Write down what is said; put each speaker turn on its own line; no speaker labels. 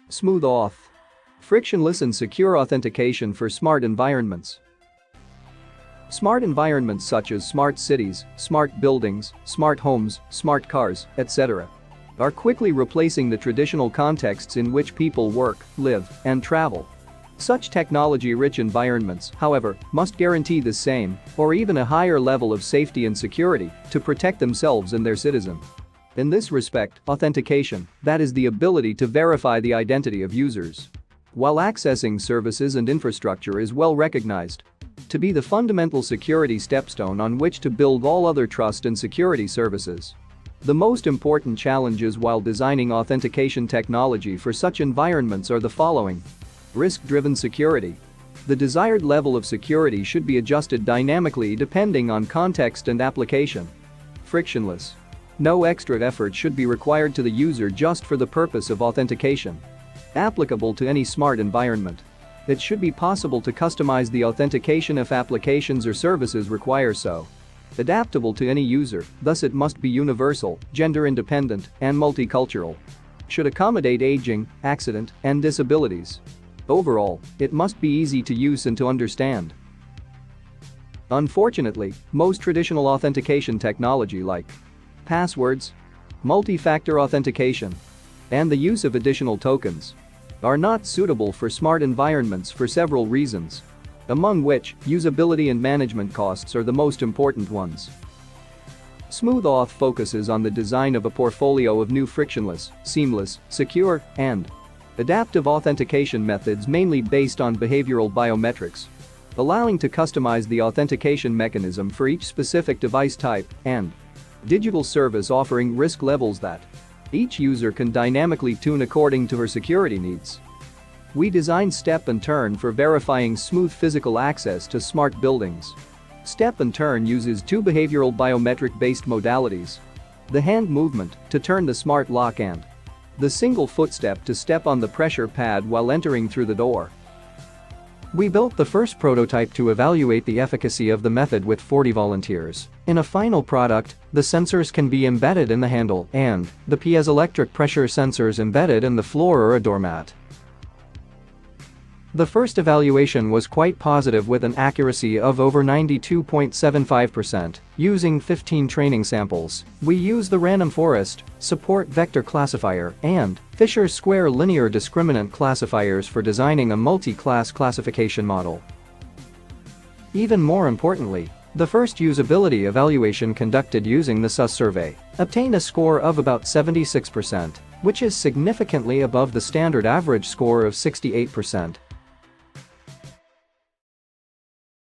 SmoothAuth. Frictionless and secure authentication for smart environments. Smart environments such as smart cities, smart buildings, smart homes, smart cars, etc. are quickly replacing the traditional contexts in which people work, live, and travel. Such technology-rich environments, however, must guarantee the same, or even a higher level of safety and security to protect themselves and their citizens. In this respect, authentication, that is the ability to verify the identity of users while accessing services and infrastructure, is well recognized to be the fundamental security stepstone on which to build all other trust and security services. The most important challenges while designing authentication technology for such environments are the following. Risk-driven security. The desired level of security should be adjusted dynamically depending on context and application. Frictionless. No extra effort should be required to the user just for the purpose of authentication. Applicable to any smart environment. It should be possible to customize the authentication if applications or services require so. Adaptable to any user, thus it must be universal, gender-independent, and multicultural. Should accommodate aging, accident, and disabilities. Overall, it must be easy to use and to understand. Unfortunately, most traditional authentication technology like passwords, multi-factor authentication, and the use of additional tokens are not suitable for smart environments for several reasons, among which usability and management costs are the most important ones. SmoothAuth focuses on the design of a portfolio of new frictionless, seamless, secure, and adaptive authentication methods mainly based on behavioral biometrics, allowing to customize the authentication mechanism for each specific device type and digital service, offering risk levels that each user can dynamically tune according to her security needs. We designed Step and Turn for verifying smooth physical access to smart buildings. Step and Turn uses two behavioral biometric-based modalities: the hand movement to turn the smart lock and the single footstep to step on the pressure pad while entering through the door. We built the first prototype to evaluate the efficacy of the method with 40 volunteers. In a final product, the sensors can be embedded in the handle and the piezoelectric pressure sensors embedded in the floor or a doormat. The first evaluation was quite positive with an accuracy of over 92.75%. Using 15 training samples, we use the random forest, support vector classifier, and Fisher's square linear discriminant classifiers for designing a multi-class classification model. Even more importantly, the first usability evaluation conducted using the SUS survey obtained a score of about 76%, which is significantly above the standard average score of 68%.